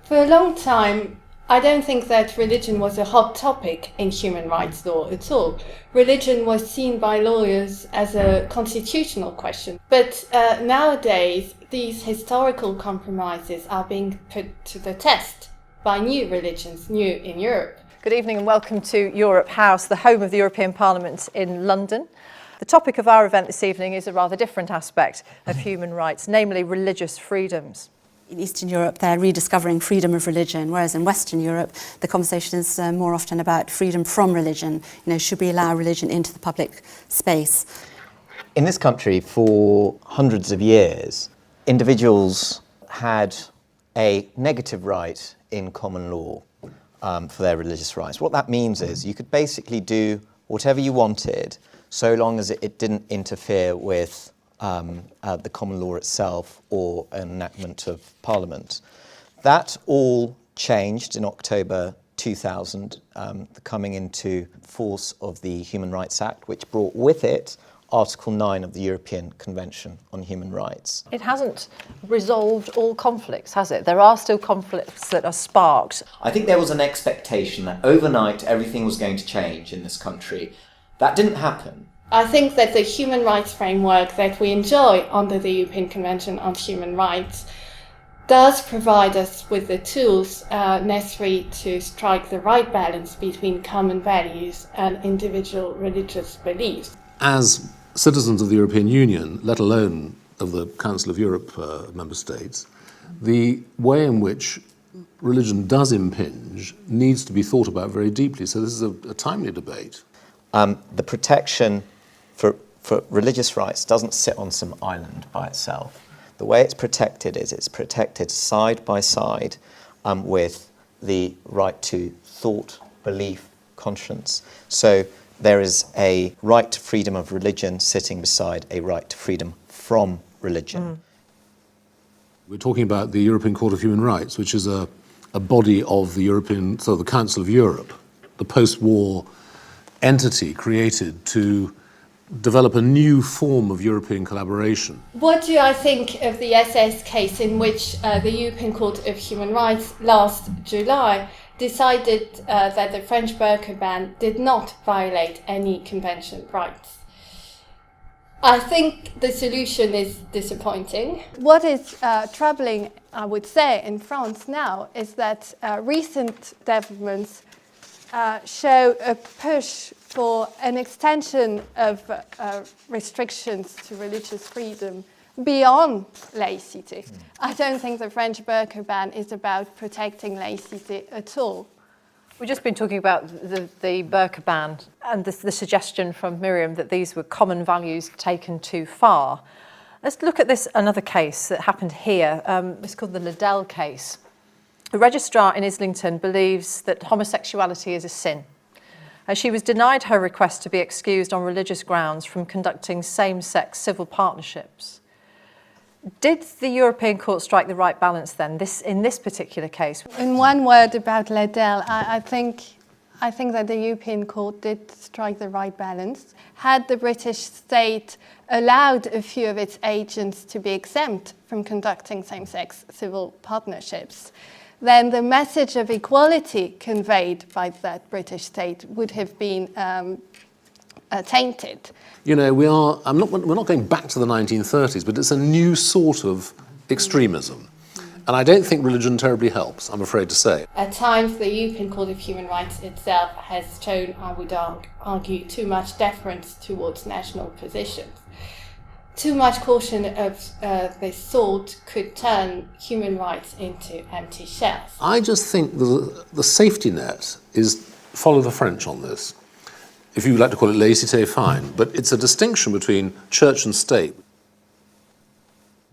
For a long time, I don't think that religion was a hot topic in human rights law at all. Religion was seen by lawyers as a constitutional question. But nowadays, these historical compromises are being put to the test by new religions, new in Europe. Good evening and welcome to Europe House, the home of the European Parliament in London. The topic of our event this evening is a rather different aspect of human rights, namely religious freedoms. In Eastern Europe, they're rediscovering freedom of religion, whereas in Western Europe, the conversation is more often about freedom from religion. Should we allow religion into the public space? In this country, for hundreds of years, individuals had a negative right in common law for their religious rights. What that means is you could basically do whatever you wanted so long as it didn't interfere with the common law itself or an enactment of Parliament. That all changed in October 2000, the coming into force of the Human Rights Act, which brought with it Article 9 of the European Convention on Human Rights. It hasn't resolved all conflicts, has it? There are still conflicts that are sparked. I think there was an expectation that overnight everything was going to change in this country. That didn't happen. I think that the human rights framework that we enjoy under the European Convention on Human Rights does provide us with the tools necessary to strike the right balance between common values and individual religious beliefs. As citizens of the European Union, let alone of the Council of Europe member states, the way in which religion does impinge needs to be thought about very deeply. So this is a timely debate. The protection for religious rights doesn't sit on some island by itself. The way it's protected is it's protected side by side with the right to thought, belief, conscience. So there is a right to freedom of religion sitting beside a right to freedom from religion. We're talking about the European Court of Human Rights, which is a body of the the Council of Europe, the post-war entity created to develop a new form of European collaboration. What do I think of the SS case in which the European Court of Human Rights last July decided that the French burqa ban did not violate any convention rights? I think the solution is disappointing. What is troubling, I would say, in France now is that recent developments show a push for an extension of restrictions to religious freedom beyond laicity. I don't think the French burqa ban is about protecting laicity at all. We've just been talking about the burqa ban and the suggestion from Myriam that these were common values taken too far. Let's look at another case that happened here. It's called the Liddell case. The registrar in Islington believes that homosexuality is a sin. She was denied her request to be excused on religious grounds from conducting same-sex civil partnerships. Did the European Court strike the right balance then, in this particular case? In one word about Liddell, I think that the European Court did strike the right balance. Had the British state allowed a few of its agents to be exempt from conducting same-sex civil partnerships, then the message of equality conveyed by that British state would have been tainted. We're not going back to the 1930s, but it's a new sort of extremism. And I don't think religion terribly helps, I'm afraid to say. At times, the European Court of Human Rights itself has shown, I would argue, too much deference towards national positions. Too much caution of this sort could turn human rights into empty shells. I just think the safety net is follow the French on this. If you would like to call it laïcité, fine, but it's a distinction between church and state.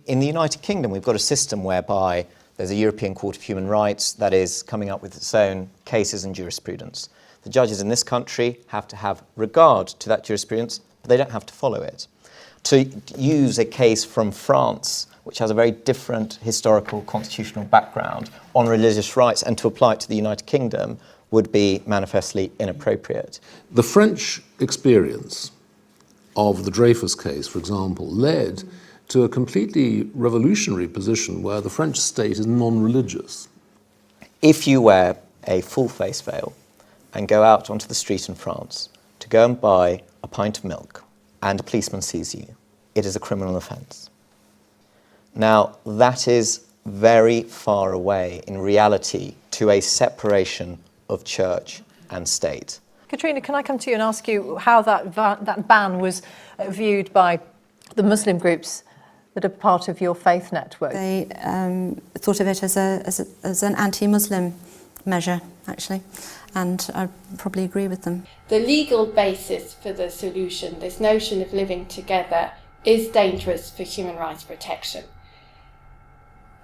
In the United Kingdom, we've got a system whereby there's a European Court of Human Rights that is coming up with its own cases and jurisprudence. The judges in this country have to have regard to that jurisprudence, but they don't have to follow it. To use a case from France, which has a very different historical constitutional background on religious rights, and to apply it to the United Kingdom would be manifestly inappropriate. The French experience of the Dreyfus case, for example, led to a completely revolutionary position where the French state is non-religious. If you wear a full face veil and go out onto the street in France to go and buy a pint of milk and a policeman sees you, it is a criminal offence. Now, that is very far away in reality to a separation of church and state. Catriona, can I come to you and ask you how that ban was viewed by the Muslim groups that are part of your faith network? They thought of it as an anti-Muslim measure, actually, and I probably agree with them. The legal basis for the solution, this notion of living together, is dangerous for human rights protection.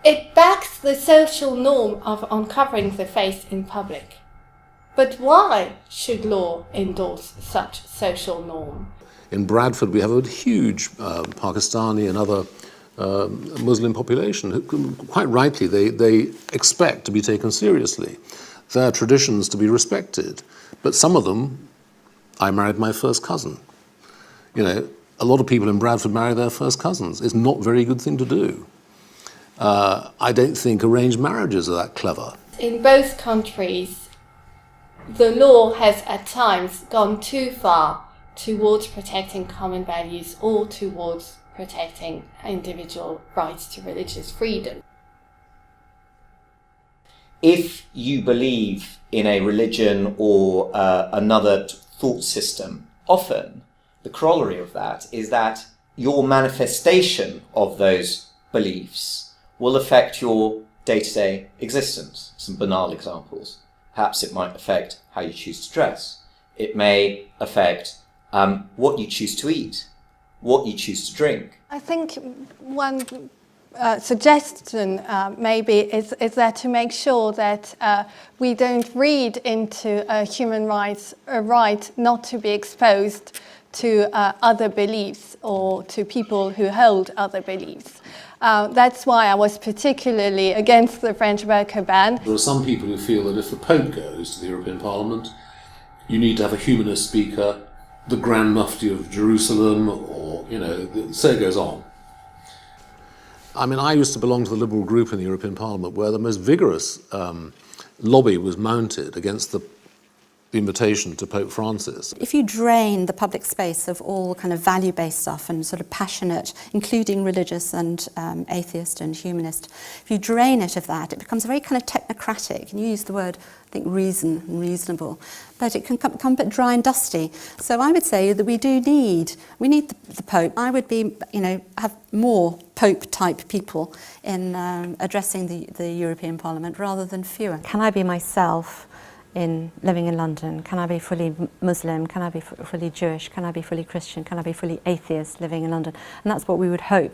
It backs the social norm of uncovering the face in public. But why should law endorse such social norm? In Bradford, we have a huge Pakistani and other Muslim population who, quite rightly, they expect to be taken seriously, their traditions to be respected. But some of them, I married my first cousin. You know, a lot of people in Bradford marry their first cousins. It's not a very good thing to do. I don't think arranged marriages are that clever. In both countries, the law has at times gone too far towards protecting common values or towards protecting individual rights to religious freedom. If you believe in a religion or another thought system, often the corollary of that is that your manifestation of those beliefs will affect your day-to-day existence. Some banal examples. Perhaps it might affect how you choose to dress. It may affect what you choose to eat, what you choose to drink. I think one suggestion maybe is that to make sure that we don't read into human rights a right not to be exposed to other beliefs or to people who hold other beliefs. That's why I was particularly against the French burqa ban. There are some people who feel that if the Pope goes to the European Parliament, you need to have a humanist speaker, the Grand Mufti of Jerusalem, or, you know, so it goes on. I mean, I used to belong to the Liberal group in the European Parliament where the most vigorous lobby was mounted against the invitation to Pope Francis. If you drain the public space of all kind of value-based stuff and sort of passionate, including religious and atheist and humanist, if you drain it of that, it becomes very kind of technocratic. And you use the word, I think, reason and reasonable, but it can become a bit dry and dusty. So I would say that we need the Pope. I would be, have more Pope-type people in addressing the European Parliament rather than fewer. Can I be myself in living in London? Can I be fully Muslim? Can I be fully Jewish? Can I be fully Christian? Can I be fully atheist living in London? And that's what we would hope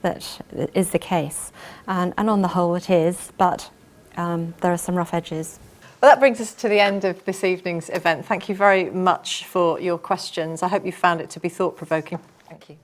that is the case. And on the whole it is, but there are some rough edges. Well, that brings us to the end of this evening's event. Thank you very much for your questions. I hope you found it to be thought-provoking. Thank you.